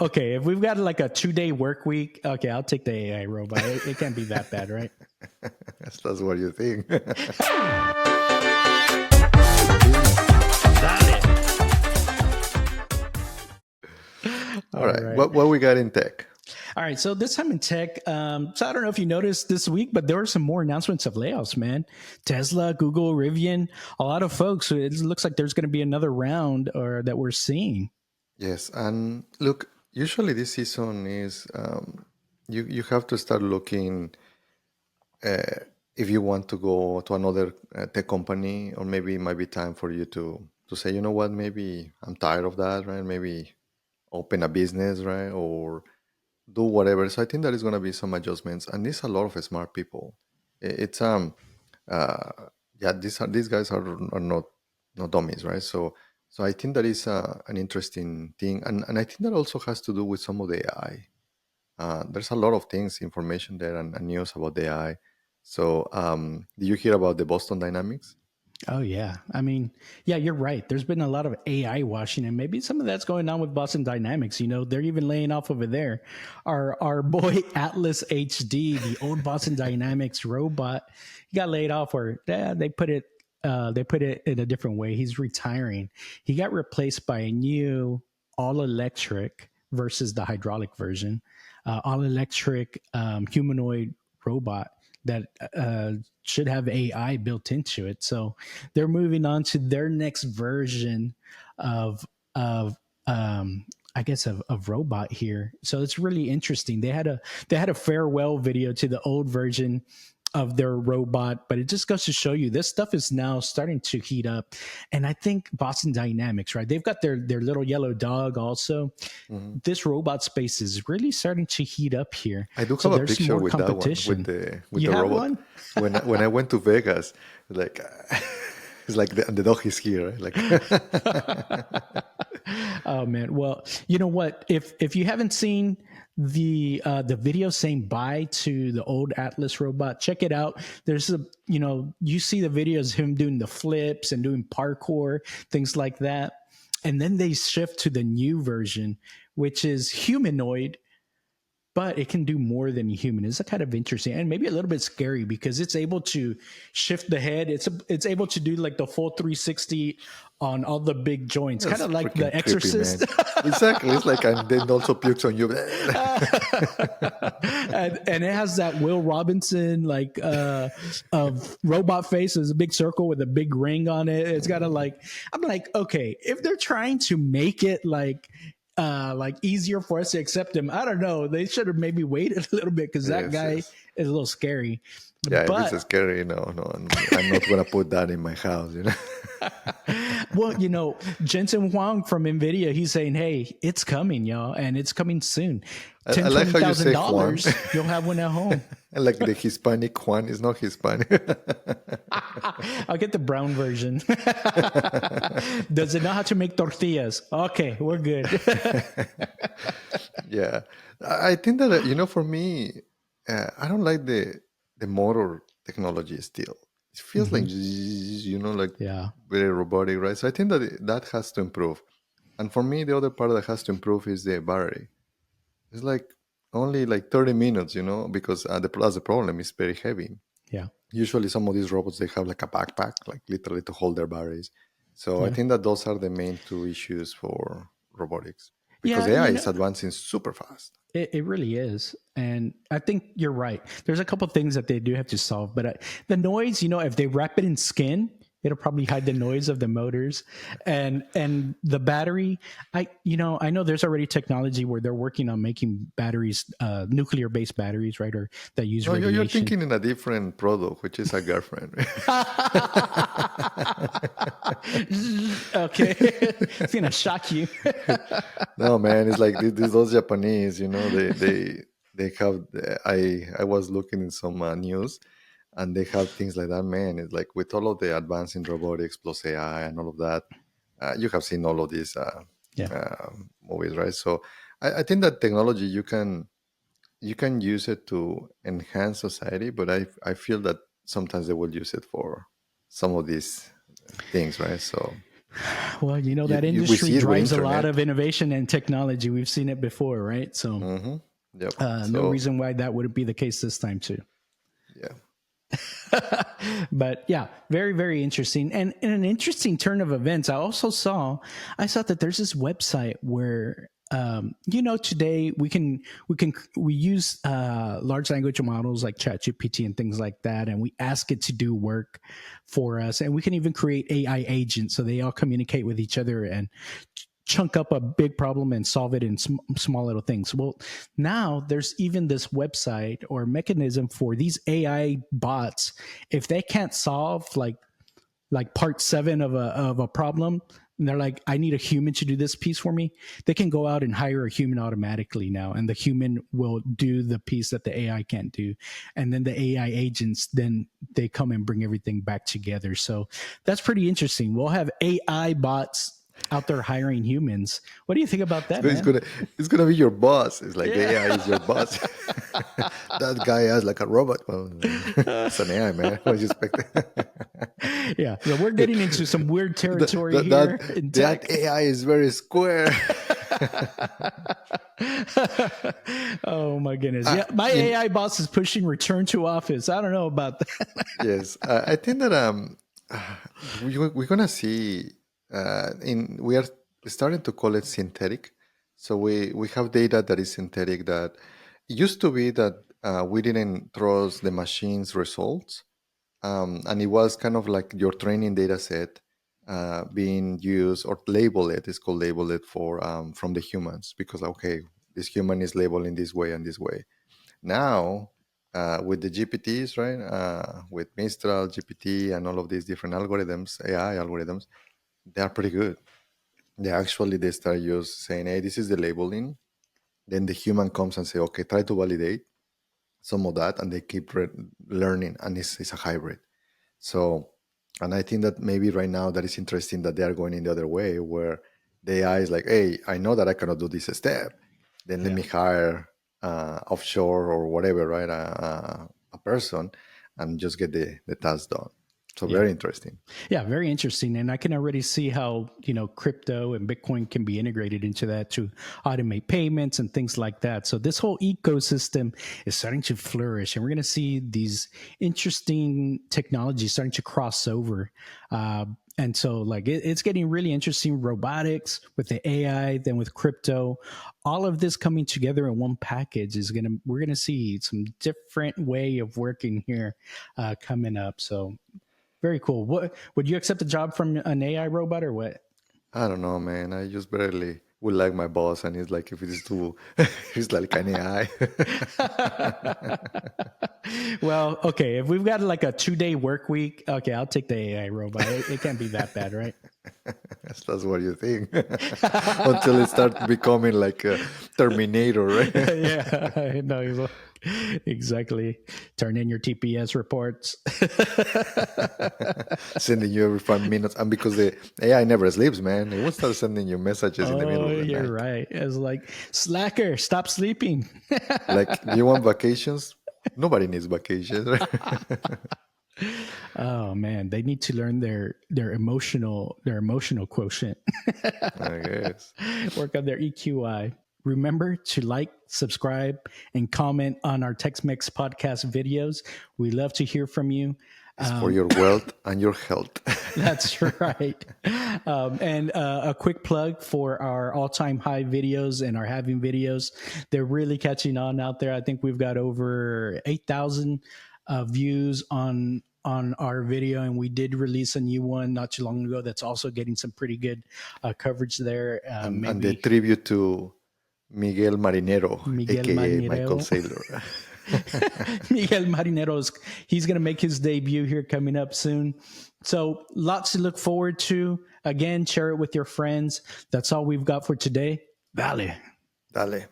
Okay, if we've got like a 2-day work week, okay, I'll take the AI robot. It can't be that bad, right? That's what you think. All All right. right. What we got in tech? All right. So this time in tech, so I don't know if you noticed this week, but there were some more announcements of layoffs, man. Tesla, Google, Rivian, a lot of folks. It looks like there's going to be another round or that we're seeing. Yes, and look, usually this season is you have to start looking if you want to go to another tech company, or maybe it might be time for you to say, you know what, maybe I'm tired of that, right? Maybe open a business, right? Or do whatever. So I think there is going to be some adjustments, and there's a lot of smart people. It's uh yeah, these guys are not dummies, right? So I think that is an interesting thing, and I think that also has to do with some of the AI. There's a lot of things, information there, and news about the AI. So did you hear about the Boston Dynamics? Oh yeah. I mean, yeah, you're right. There's been a lot of AI washing, and maybe some of that's going on with Boston Dynamics. You know, they're even laying off over there. Our boy Atlas HD, the old Boston Dynamics robot, he got laid off, or they put it in a different way. He's retiring. He got replaced by a new all electric versus the hydraulic version, all electric humanoid robot that should have AI built into it. So they're moving on to their next version of I guess of robot here. So it's really interesting. They had a farewell video to the old version of their robot, but it just goes to show you this stuff is now starting to heat up. And I think Boston Dynamics, right? They've got their little yellow dog also. Hmm. This robot space is really starting to heat up here. I do So have a there's picture more with that one, competition. with You the have robot. one? When I went to Vegas, like it's like the dog is here, right? Like Oh man. Well, you know what? If you haven't seen the video saying bye to the old Atlas robot, check it out. There's a you see the videos of him doing the flips and doing parkour, things like that. And then they shift to the new version, which is humanoid, but it can do more than human. It's kind of interesting and maybe a little bit scary because it's able to shift the head. It's able to do like the full 360 on all the big joints, kind that's of like freaking The creepy, Exorcist. man. Exactly. It's like, and then also pukes on you. And it has that Will Robinson like of robot face. There's a big circle with a big ring on it. It's got a like. I'm like, okay, if they're trying to make it like easier for us to accept him, I don't know. They should have maybe waited a little bit because that Yes, guy yes. is a little scary. Yeah, if it's But scary, no, I'm not gonna put that in my house, you know. well, Jensen Huang from Nvidia, he's saying, "Hey, it's coming, y'all, and it's coming soon. I Ten, like twenty how you thousand say Juan. dollars, you'll have one at home." I like the Hispanic Juan is not Hispanic. I'll get the brown version. Does it know how to make tortillas? Okay, we're good. Yeah, I think that for me, I don't like the motor technology still. It feels like Hmm. like Yeah. very robotic, right? So I think that that has to improve. And for me, the other part that has to improve is the battery. It's like only like 30 minutes, because that's the problem. It's very heavy. Yeah. Usually, some of these robots they have like a backpack, like literally to hold their batteries. So I Yeah. think that those are the main two issues for robotics because Yeah. AI is advancing super fast. It really is. And I think you're right. There's a couple of things that they do have to solve, but the noise, if they wrap it in skin, it'll probably hide the noise of the motors and the battery. I know there's already technology where they're working on making batteries, nuclear based batteries, right? Or that use No, you're radiation. thinking in a different product, which is a girlfriend. Okay. It's going to shock you. No, man, it's like those Japanese, they have. I was looking in some news, and they have things like that. Man, it's like with all of the advance in robotics plus AI and all of that. You have seen all of these Yeah. movies, right? So I think that technology you can use it to enhance society, but I feel that sometimes they will use it for some of these things, right? So Well, you know, that We industry see it with drives a lot internet. of innovation and technology. We've seen it before, right? So Yep. no So reason why that wouldn't be the case this time too. yeah. But yeah, very, very interesting. And in an interesting turn of events, I saw that there's this website where, you know, today we use large language models like ChatGPT and things like that, and we ask it to do work for us, and we can even create AI agents so they all communicate with each other and chunk up a big problem and solve it in small little things. Well, now there's even this website or mechanism for these AI bots. If they can't solve like part 7 of a problem, and they're like, I need a human to do this piece for me, they can go out and hire a human automatically now, and the human will do the piece that the AI can't do. And then the AI agents, then they come and bring everything back together. So that's pretty interesting. We'll have AI bots out there hiring humans. What do you think about that, It's man? gonna it's gonna be your boss. It's like the Yeah. AI is your boss. That guy has like a robot. Well, it's an AI, man. What do you expect? Yeah. So we're getting into some weird territory that, here that in that tech. AI is very square. Oh my goodness. uh, Yeah. My in, AI boss is pushing return to office. I don't know about that. yes, I think that we're gonna see in we are starting to call it synthetic. So we have data that is synthetic. That it used to be that we didn't trust the machine's results, and it was kind of like your training data set being used or label it. It's called label it for from the humans because okay, this human is labeled in this way and this way. Now, with the GPTs, right, with Mistral, GPT, and all of these different algorithms, AI algorithms, they are pretty good. They start use saying, "Hey, this is the labeling." Then the human comes and say, "Okay, try to validate some of that," and they keep learning, and it's a hybrid. So, and I think that maybe right now that is interesting that they are going in the other way, where the AI is like, "Hey, I know that I cannot do this step. Then let Yeah. me hire offshore or whatever, right? A person, and just get the task done." So Yeah. very interesting. Yeah, very interesting. And I can already see how, you know, crypto and Bitcoin can be integrated into that to automate payments and things like that. So this whole ecosystem is starting to flourish, and we're going to see these interesting technologies starting to cross over. And so, like, it's getting really interesting. Robotics with the AI, then with crypto, all of this coming together in one package we're gonna see some different way of working here coming up. So very cool. What would you accept a job from an AI robot or what? I don't know, man. I just barely would like my boss, and he's like, if it is too, he's like an AI. Well, okay. If we've got like a 2-day work week, okay, I'll take the AI robot. It can't be that bad, right? That's what you think. Until it starts becoming like a Terminator, right? Yeah, I know exactly. Turn in your TPS reports. Sending you every 5 minutes. And because the AI never sleeps, man, it will start sending you messages in the middle Oh, of the you're night. right. It's like, slacker, stop sleeping. Like, you want vacations? Nobody needs vacations, right? Oh man, they need to learn their emotional quotient. I guess. Work on their EQI. Remember to like, subscribe, and comment on our Tex-Mex podcast videos. We love to hear from you. It's for your wealth and your health. That's right. And a quick plug for our all-time high videos and our having videos. They're really catching on out there. I think we've got over 8,000 views on our video, and we did release a new one not too long ago that's also getting some pretty good coverage there. And the Maybe tribute to Miguel Marinero, Miguel aka Michael Marinero. Saylor. Miguel Marinero's he's going to make his debut here coming up soon. So lots to look forward to. Again, share it with your friends. That's all we've got for today. Vale. Dale.